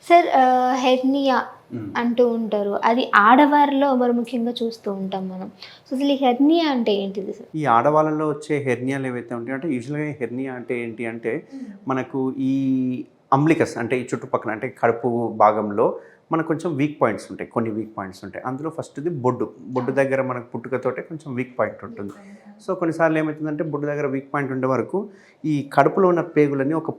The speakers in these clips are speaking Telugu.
సార్ హెర్నియా అంటూ ఉంటారు. అది ఆడవారిలో మరి ముఖ్యంగా చూస్తూ ఉంటాం మనం. సో అసలు ఈ హెర్నియా అంటే ఏంటిది సార్? ఈ ఆడవాళ్ళలో వచ్చే హెర్నియాలు ఏవైతే ఉంటాయో అంటే యూజువల్‌గా హెర్నియా అంటే ఏంటి అంటే మనకు ఈ అంబ్లికస్ అంటే ఈ చుట్టుపక్కల అంటే కడుపు భాగంలో మనకు కొంచెం వీక్ పాయింట్స్ ఉంటాయి. కొన్ని వీక్ పాయింట్స్ ఉంటాయి. అందులో ఫస్ట్‌ది బొడ్డు. బొడ్డు దగ్గర మనకు పుట్టుకతోటే కొంచెం వీక్ పాయింట్ ఉంటుంది. సో కొన్నిసార్లు ఏమవుతుందంటే బొడ్డు దగ్గర వీక్ పాయింట్ ఉండే వరకు ఈ కడుపులో ఉన్న పేగులన్నీ ఒక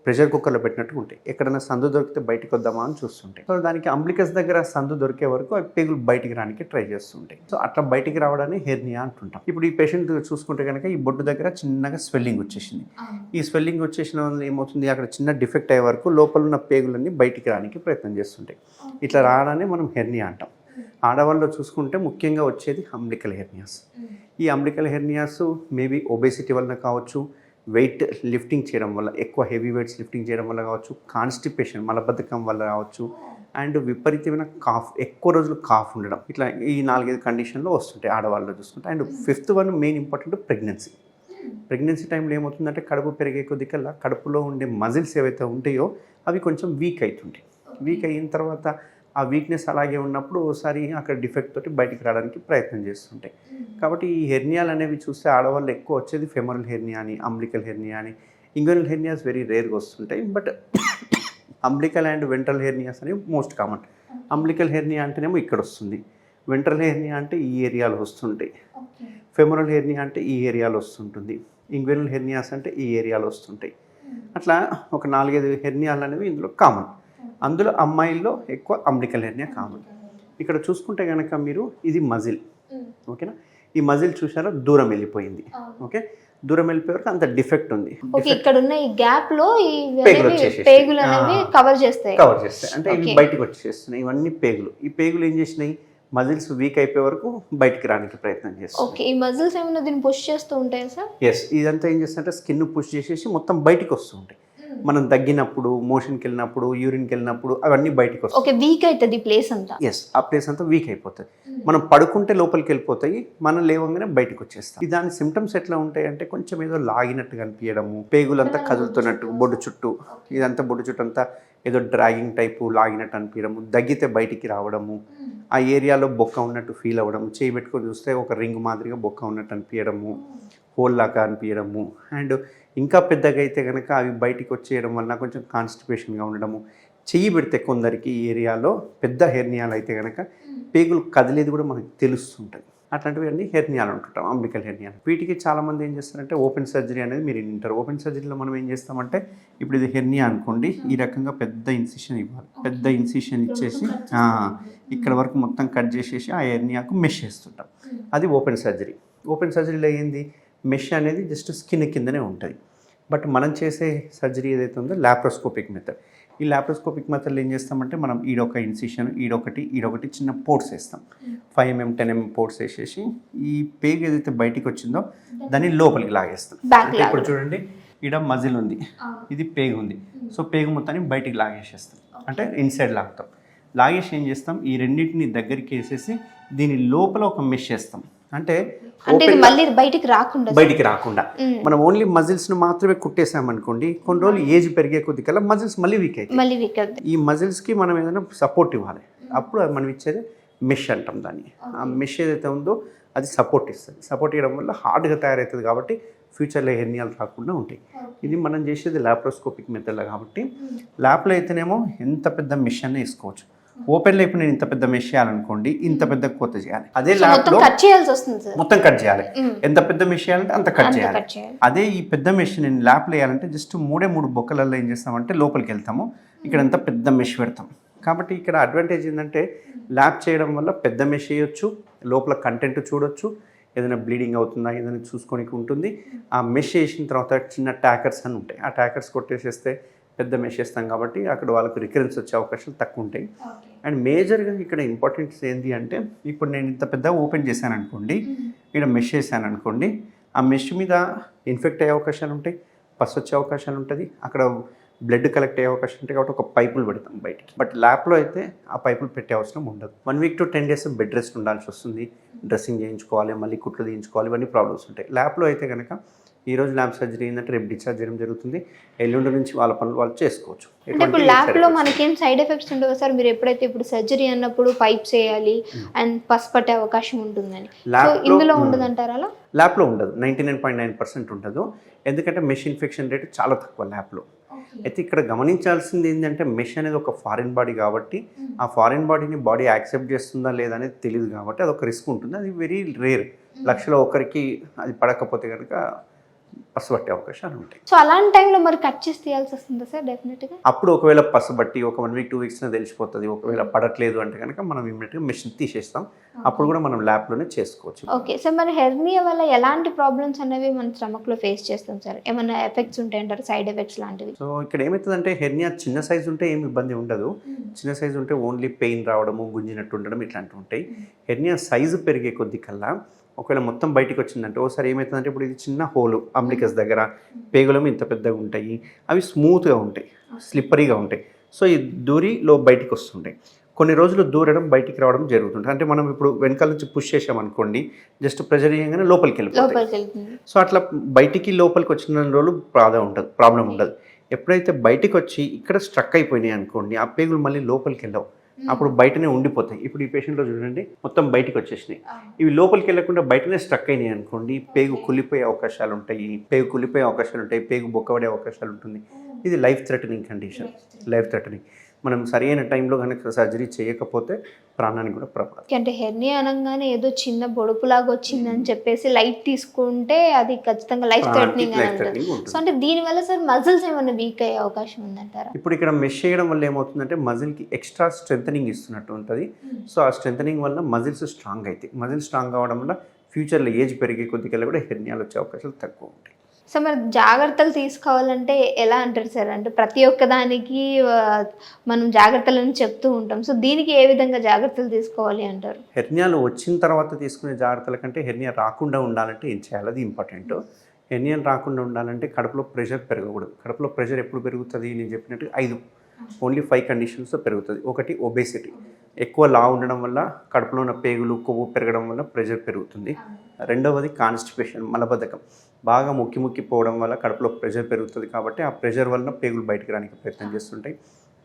ప్రెషర్ కుక్కర్‌లో పెట్టినట్టుగా ఉంటాయి. ఎక్కడైనా సందు దొరికితే బయటికి వద్దామా అని చూస్తుంటాయి. సో దానికి అంబ్లికస్ దగ్గర సందు దొరికే వరకు ఆ పేగులు బయటికి రానికి ట్రై చేస్తుంటాయి. సో అట్లా బయటికి రావడాన్ని హెర్నియా అంటుంటాం. ఇప్పుడు ఈ పేషెంట్ చూసుకుంటే కనుక ఈ బొడ్డు దగ్గర చిన్నగా స్వెల్లింగ్ వచ్చేసింది. ఈ స్వెల్లింగ్ వచ్చేసిన వల్ల ఏమవుతుంది, అక్కడ చిన్న డిఫెక్ట్ అయ్యే వరకు లోపల ఉన్న పేగులన్నీ బయటికి రానికి ప్రయత్నం చేస్తుంటాయి. ఇట్లా రావడాన్ని మనం హెర్నియా అంటాం. ఆడవాళ్ళలో చూసుకుంటే ముఖ్యంగా వచ్చేది అంబ్లికల్ హెర్నియాస్. ఈ అంబ్లికల్ హెర్నియాస్ మేబీ ఒబేసిటీ వలన కావచ్చు, వెయిట్ లిఫ్టింగ్ చేయడం వల్ల, ఎక్కువ హెవీ వెయిట్స్ లిఫ్టింగ్ చేయడం వల్ల కావచ్చు, కాన్స్టిపేషన్ మలబద్ధకం వల్ల కావచ్చు, అండ్ విపరీతమైన కాఫ్, ఎక్కువ రోజులు కాఫ్ ఉండడం, ఇట్లా ఈ 4-5 కండిషన్లో వస్తుంటాయి ఆడవాళ్ళలో చూసుకుంటే. And 5th one main important pregnancy. Pregnancy టైంలో ఏమవుతుందంటే కడుపు పెరిగే కొద్దికల్లా కడుపులో ఉండే మజిల్స్ ఏవైతే ఉంటాయో అవి కొంచెం వీక్ అవుతుంటాయి. వీక్ అయిన తర్వాత ఆ వీక్నెస్ అలాగే ఉన్నప్పుడు ఒకసారి అక్కడ డిఫెక్ట్ తోటి బయటికి రావడానికి ప్రయత్నం చేస్తుంటాయి. కాబట్టి ఈ హెర్నియాలు అనేవి చూస్తే ఆడవాళ్ళు ఎక్కువ వచ్చేది ఫెమరల్ హెర్నియా అని, అంబ్లికల్ హెర్నియా అని. ఇంగ్వెనల్ హెర్నియాస్ వెరీ రేర్గా వస్తుంటాయి. But umbilical and ventral hernias అనేవి మోస్ట్ కామన్. అంబ్లికల్ హెర్నియా అంటేనేమో ఇక్కడ వస్తుంది, వెంట్రల్ హెర్నియా అంటే ఈ ఏరియాలో వస్తుంటాయి, ఫెమరల్ హెర్నియా అంటే ఈ ఏరియాలో వస్తుంటుంది, ఇంగ్వెనల్ హెర్నియాస్ అంటే ఈ ఏరియాలో వస్తుంటాయి. అట్లా ఒక 4-5 హెర్నియాలు అనేవి ఇందులో కామన్. అందులో అమ్మాయిల్లో ఎక్కువ అంబ్లికల్ హెర్నియా కామన్. ఇక్కడ చూసుకుంటే కనుక మీరు ఇది మజిల్, ఓకేనా? ఈ మజిల్ చూసారా దూరం వెళ్ళిపోయింది, ఓకే? దూరం వెళ్ళిపోయే వరకు అంత డిఫెక్ట్ ఉంది. ఇక్కడ ఉన్న ఈ గ్యాప్ లో ఈ పేగులు అనేవి కవర్ చేస్తాయి అంటే ఇవి బయటకు వచ్చేస్తున్నాయి. ఇవన్నీ పేగులు. ఈ పేగులు ఏం చేసినాయి, మజిల్స్ వీక్ అయిపోయే వరకు బయటికి రానికి ప్రయత్నం చేస్తాయి. ఓకే, ఈ మజిల్స్ ఏమైనా దీన్ని పుష్ చేస్తూ ఉంటాయా సార్? ఎస్, ఇదంతా ఏం చేస్తుంటే స్కిన్ పుష్ చేసేసి మొత్తం బయటికి వస్తూ ఉంటాయి. మనం దగ్గినప్పుడు, మోషన్కి వెళ్ళినప్పుడు, యూరిన్కి వెళ్ళినప్పుడు అవన్నీ బయటకు వస్తాయి. ఓకే, వీక్ అవుతుంది ప్లేస్ అంతా. ఎస్, ఆ ప్లేస్ అంతా వీక్ అయిపోతుంది. మనం పడుకుంటే లోపలికి వెళ్ళిపోతాయి, మనం లేవగానే బయటకు వచ్చేస్తాం. దాని సిమ్టమ్స్ ఎట్లా ఉంటాయి అంటే కొంచెం ఏదో లాగినట్టుగా అనిపించడము, పేగులంతా కదులుతున్నట్టు, బొడ్డు చుట్టూ ఇదంతా బొడ్డు చుట్టూ అంతా ఏదో డ్రాగింగ్ టైపు లాగినట్టు అనిపించడము, దగ్గితే బయటికి రావడము, ఆ ఏరియాలో బొక్క ఉన్నట్టు ఫీల్ అవ్వడము, చేయి పెట్టుకొని చూస్తే ఒక రింగ్ మాదిరిగా బొక్క ఉన్నట్టు అనిపించడము, హోల్ లాగా అనిపించడము, అండ్ ఇంకా పెద్దగా అయితే కనుక అవి బయటికి వచ్చేయడం వలన కొంచెం కాన్స్టిపేషన్గా ఉండడము, చెయ్యి పెడితే కొందరికి ఈ ఏరియాలో పెద్ద హెర్నియాలు అయితే కనుక పేగులు కదిలేది కూడా మనకు తెలుస్తుంటుంది. అట్లాంటివి అన్నీ హెర్నియాలు అంటుంటాం, అంబ్లికల్ హెర్నియాలు. వీటికి చాలామంది ఏం చేస్తారంటే ఓపెన్ సర్జరీ అనేది మీరు వింటారు. ఓపెన్ సర్జరీలో మనం ఏం చేస్తామంటే ఇప్పుడు ఇది హెర్నియా అనుకోండి, ఈ రకంగా పెద్ద ఇన్సిషన్ ఇవ్వాలి. పెద్ద ఇన్సిషన్ ఇచ్చేసి ఇక్కడ వరకు మొత్తం కట్ చేసేసి ఆ హెర్నియాకు మెష్ చేస్తుంటాం. అది ఓపెన్ సర్జరీ. ఓపెన్ సర్జరీలో ఏంది, మెష్ అనేది జస్ట్ స్కిన్ కిందనే ఉంటుంది. బట్ మనం చేసే సర్జరీ ఏదైతే ఉందో లాప్రోస్కోపిక్ మెథడ్. ఈ లాప్రోస్కోపిక్ మెథడ్లో ఏం చేస్తామంటే మనం ఈడొక ఇన్సిషన్, ఈడొకటి చిన్న పోర్ట్స్ వేస్తాం. 5 mm 10 mm పోర్ట్స్ వేసేసి ఈ పేగు ఏదైతే బయటికి వచ్చిందో దాన్ని లోపలికి లాగేస్తాం. అంటే ఇప్పుడు చూడండి, ఈడ మజిల్ ఉంది, ఇది పేగు ఉంది. సో పేగు మొత్తాన్ని బయటికి లాగేసేస్తాం, అంటే ఇన్సైడ్ లాగుతాం. లాగేసి ఏం చేస్తాం, ఈ రెండింటిని దగ్గరికి వేసేసి దీని లోపల ఒక మెష్ చేస్తాం. అంటే మళ్ళీ బయటికి రాకుండా మనం ఓన్లీ మజిల్స్ ను మాత్రమే కుట్టేసామనుకోండి, కొన్ని రోజులు ఏజ్ పెరిగే కొద్దికల్లా మజిల్స్ మళ్ళీ వీక్ అవుతాయి. ఈ మజిల్స్ కి మనం ఏదైనా సపోర్ట్ ఇవ్వాలి. అప్పుడు మనం ఇచ్చేది మెష్ అంటాం దాన్ని. ఆ మెష్ ఏదైతే ఉందో అది సపోర్ట్ ఇస్తుంది. సపోర్ట్ ఇవ్వడం వల్ల హార్డ్గా తయారవుతుంది కాబట్టి ఫ్యూచర్లో హెర్నియాలు రాకుండా ఉంటాయి. ఇది మనం చేసేది లాప్రోస్కోపిక్ మెథడ్లో కాబట్టి, ల్యాప్లో అయితేనేమో ఎంత పెద్ద మెష్ అనే వేసుకోవచ్చు. ఓపెన్లో ఇప్పుడు నేను ఇంత పెద్ద మెష్ చేయాలనుకోండి, ఇంత పెద్ద కోత చేయాలి. అదే ల్యాప్లో మొత్తం కట్ చేయాలి. ఎంత పెద్ద మెష్ చేయాలంటే అంత కట్ చేయాలి. అదే ఈ పెద్ద మెష్ నేను ల్యాప్లో వేయాలంటే జస్ట్ 3 బొక్కలలో ఏం చేస్తామంటే లోపలికి వెళ్తాము, ఇక్కడ అంతా పెద్ద మెష్ పెడతాం. కాబట్టి ఇక్కడ అడ్వాంటేజ్ ఏంటంటే ల్యాప్ చేయడం వల్ల పెద్ద మెష్ చేయొచ్చు, లోపల కంటెంట్ చూడొచ్చు, ఏదైనా బ్లీడింగ్ అవుతుందా ఏదైనా చూసుకోనికి ఉంటుంది. ఆ మెష్ చేసిన తర్వాత చిన్న ట్యాకర్స్ అని ఉంటాయి, ఆ ట్యాకర్స్ కొట్టేసేస్తే పెద్ద మెష్ చేస్తాం కాబట్టి అక్కడ వాళ్ళకు రికరెన్స్ వచ్చే అవకాశాలు తక్కువ ఉంటాయి. అండ్ మేజర్గా ఇక్కడ ఇంపార్టెన్స్ ఏంటి అంటే, ఇప్పుడు నేను ఇంత పెద్ద ఓపెన్ చేశాను అనుకోండి, ఇక్కడ మెష్ చేశాను అనుకోండి, ఆ మెష్ మీద ఇన్ఫెక్ట్ అయ్యే అవకాశాలు ఉంటాయి, పస్ వచ్చే అవకాశాలు ఉంటుంది, అక్కడ బ్లడ్ కలెక్ట్ అయ్యే అవకాశం ఉంటాయి. కాబట్టి ఒక పైపులు పెడతాం బయటికి. బట్ ల్యాప్లో అయితే ఆ పైపులు పెట్టే అవసరం ఉండదు. 1 week to 10 days bed rest ఉండాల్సి వస్తుంది, డ్రెస్సింగ్ చేయించుకోవాలి, మళ్ళీ కుట్లు తీయించుకోవాలి, ఇవన్నీ ప్రాబ్లమ్స్ ఉంటాయి. ల్యాప్లో అయితే కనుక ఈరోజు ల్యాబ్ సర్జరీ ఏంటంటే రేపు డిశ్చార్జ్ చేయడం జరుగుతుంది, ఎల్లుండి నుంచి వాళ్ళ పనులు వాళ్ళు చేసుకోవచ్చు. అంటే ఇప్పుడు ల్యాబ్లో మనకేం సైడ్ ఎఫెక్ట్స్ ఉండవు సార్? మీరు ఎప్పుడైతే ఇప్పుడు సర్జరీ అన్నప్పుడు పైప్స్ వేయాలి అండ్ పసు పట్టే అవకాశం ఉంటుందని, సో ఇందులో ఉండదంటారా అలా? ల్యాబ్లో ఉండదు, 99.9% ఉండదు. ఎందుకంటే మెష్ ఇన్ఫెక్షన్ రేట్ చాలా తక్కువ ల్యాబ్లో. అయితే ఇక్కడ గమనించాల్సింది ఏంటంటే మెష్ అనేది ఒక ఫారిన్ బాడీ కాబట్టి ఆ ఫారిన్ బాడీని బాడీ యాక్సెప్ట్ చేస్తుందా లేదా అనేది తెలియదు కాబట్టి అది ఒక రిస్క్ ఉంటుంది. అది వెరీ రేర్, లక్షలో ఒకరికి అది పడకపోతే కనుక పసుబట్టే అవకాశాలు ఉంటాయి. సో అలాంటి టైంలో మరి కట్ చేసి తీయాల్సి వస్తుందా సార్? డెఫినెట్గా అప్పుడు ఒకవేళ పసుబట్టి ఒక 1 వీక్ 2 వీక్స్లో తెలిసిపోతుంది. ఒకవేళ పడట్లేదు అంటే కనుక మనం ఇమ్మీడియట్గా మెషిన్ తీసేస్తాం. అప్పుడు కూడా మనం ల్యాబ్లోనే చేసుకోవచ్చు. ఓకే సార్, మరి హెర్నియా వల్ల ఎలాంటి ప్రాబ్లమ్స్ అనేవి మన స్టమక్లో ఫేస్ చేస్తాం సార్? ఏమైనా ఎఫెక్ట్స్ ఉంటాయంటారు, సైడ్ ఎఫెక్ట్స్ లాంటివి? సో ఇక్కడ ఏమవుతుందంటే హెర్నియా చిన్న సైజు ఉంటే ఏమి ఇబ్బంది ఉండదు. చిన్న సైజు ఉంటే ఓన్లీ పెయిన్ రావడము, గుంజినట్టు ఉండడం ఇట్లాంటివి ఉంటాయి. హెర్నియా సైజు పెరిగే కొద్ది కల్లా ఒకవేళ మొత్తం బయటకు వచ్చిందంటే ఒకసారి ఏమవుతుందంటే ఇప్పుడు ఇది చిన్న హోలు అంబ్లికస్ దగ్గర పేగులము ఇంత పెద్దగా ఉంటాయి, అవి స్మూత్గా ఉంటాయి, స్లిప్పరీగా ఉంటాయి. సో ఈ దూరిలో బయటికి వస్తుంటాయి. కొన్ని రోజులు దూరడం బయటికి రావడం జరుగుతుంటుంది. అంటే మనం ఇప్పుడు వెనకాల నుంచి పుష్ చేసామనుకోండి, జస్ట్ ప్రెజర్ చేయగానే లోపలికి వెళ్ళిపోతుంది. సో అట్లా బయటికి లోపలికి వచ్చిన రోజులు ప్రాబ్లం ఉండదు. ఎప్పుడైతే బయటికి వచ్చి ఇక్కడ స్ట్రక్ అయిపోయినాయి అనుకోండి, ఆ పేగులు మళ్ళీ లోపలికి వెళ్ళవు, అప్పుడు బయటనే ఉండిపోతాయి. ఇప్పుడు ఈ పేషెంట్లో చూడండి మొత్తం బయటికి వచ్చేసినాయి, ఇవి లోపలికి వెళ్ళకుండా బయటనే స్ట్రక్ అయినాయి అనుకోండి, పేగు కులిపోయే అవకాశాలు ఉంటాయి, పేగు బొక్కబడే అవకాశాలు ఉంటుంది. ఇది life threatening condition, life threatening. మనం సరైన టైంలో కనుక సర్జరీ చేయకపోతే ప్రాణానికి కూడా ప్రమాదం. అంటే హెర్నియా అనగానే ఏదో చిన్న బొడుపులాగా వచ్చిందని చెప్పేసి లైట్ తీసుకుంటే అది ఖచ్చితంగా లైఫ్ థ్రెటనింగ్ అని అంటారు. సో అంటే దీనివల్ల సార్ మజిల్స్ ఏమైనా వీక్ అయ్యే అవకాశం ఉందంటారా? ఇప్పుడు ఇక్కడ మెష్ చేయడం వల్ల ఏమవుతుందంటే మజిల్కి ఎక్స్ట్రా స్ట్రెంథనింగ్ ఇస్తున్నట్టు ఉంటుంది. సో ఆ స్ట్రెంథనింగ్ వల్ల మజిల్స్ స్ట్రాంగ్ అవుతాయి. మజిల్స్ స్ట్రాంగ్ కావడం వల్ల ఫ్యూచర్లో ఏజ్ పెరిగే కొద్దికల్లా కూడా హెర్నియాలు వచ్చే అవకాశాలు తక్కువ ఉంటాయి. సో మరి జాగ్రత్తలు తీసుకోవాలంటే ఎలా అంటారు సార్? అంటే ప్రతి ఒక్కదానికి మనం జాగ్రత్తలను చెప్తూ ఉంటాం, సో దీనికి ఏ విధంగా జాగ్రత్తలు తీసుకోవాలి అంటారు? హెర్నియాలు వచ్చిన తర్వాత తీసుకునే జాగ్రత్తల కంటే హెర్నియా రాకుండా ఉండాలంటే ఏం చేయాలి, అది ఇంపార్టెంట్. హెర్నియాలు రాకుండా ఉండాలంటే కడుపులో ప్రెషర్ పెరగకూడదు. కడుపులో ప్రెషర్ ఎప్పుడు పెరుగుతుంది? నేను చెప్పినట్టు 5 కండిషన్స్తో పెరుగుతుంది. ఒకటి ఒబేసిటీ, ఎక్కువ లావు ఉండడం వల్ల కడుపులో ఉన్న పేగులు కొవ్వు పెరగడం వల్ల ప్రెషర్ పెరుగుతుంది. రెండవది కాన్స్టిపేషన్, మలబద్ధకం, బాగా ముక్కిపోవడం వల్ల కడుపులో ప్రెషర్ పెరుగుతుంది కాబట్టి ఆ ప్రెషర్ వలన పేగులు బయటకు రానికి ప్రయత్నం చేస్తుంటాయి.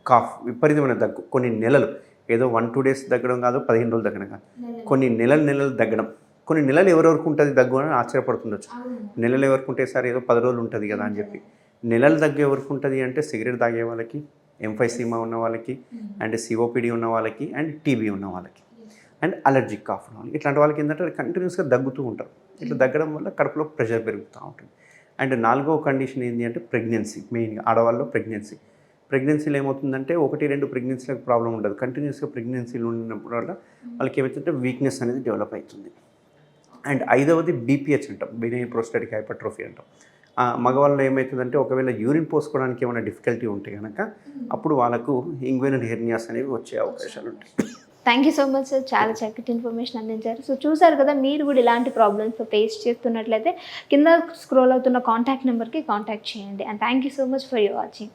కాఫ్, విపరీతమైన దగ్గు, కొన్ని నెలలు, ఏదో 1-2 డేస్ తగ్గడం కాదు, 15 రోజులు తగ్గడం కాదు, కొన్ని నెలలు తగ్గడం. కొన్ని నెలలు ఎవరెవరికి ఉంటుంది దగ్గు అని ఆశ్చర్యపడుతుండొచ్చు. నెలలు ఎవరికి ఉంటే సార్ ఏదో 10 రోజులు ఉంటుంది కదా అని చెప్పి. నెలలు దగ్గు ఎవరికి ఉంటుంది అంటే సిగరెట్ తాగే వాళ్ళకి, ఎంఫైసీమా ఉన్న వాళ్ళకి, అండ్ సిఓపిడి ఉన్న వాళ్ళకి, అండ్ టీబీ ఉన్న వాళ్ళకి, అండ్ అలర్జిక్ కాఫ్ ఉన్న వాళ్ళకి. ఇట్లాంటి వాళ్ళకి ఏంటంటే కంటిన్యూస్గా దగ్గుతూ ఉంటారు. ఇట్లా దగ్గడం వల్ల కడుపులో ప్రెషర్ పెరుగుతూ ఉంటుంది. అండ్ 4వ కండిషన్ ఏంటి అంటే ప్రెగ్నెన్సీ. మెయిన్గా ఆడవాళ్ళలో ప్రెగ్నెన్సీలో ఏమవుతుందంటే 1-2 ప్రెగ్నెన్సీలకు ప్రాబ్లం ఉండదు. కంటిన్యూస్గా ప్రెగ్నెన్సీలు ఉన్నప్పుడు వల్ల వాళ్ళకి ఏమవుతుందంటే వీక్నెస్ అనేది డెవలప్ అవుతుంది. అండ్ 5వది బీపీహెచ్ అంటాం, బినైన్ ప్రోస్టాటిక్ హైపర్ట్రోఫీ అంటాం. మగవాళ్ళలో ఏమవుతుందంటే ఒకవేళ యూరిన్ పోసుకోవడానికి ఏమైనా డిఫికల్టీ ఉంటే కనుక అప్పుడు వాళ్ళకు ఇంగ్వెనల్ హెర్నియాస్ అనేవి వచ్చే అవకాశాలు ఉంటాయి. Thank you so much sir, చాలా చక్కటి ఇన్ఫర్మేషన్ అందించారు. సో చూసారు కదా, మీరు కూడా ఇలాంటి ప్రాబ్లమ్స్ ఫేస్ చేస్తున్నట్లయితే కింద స్క్రోల్ అవుతున్న కాంటాక్ట్ నెంబర్కి కాంటాక్ట్ చేయండి. And thank you so much for your watching.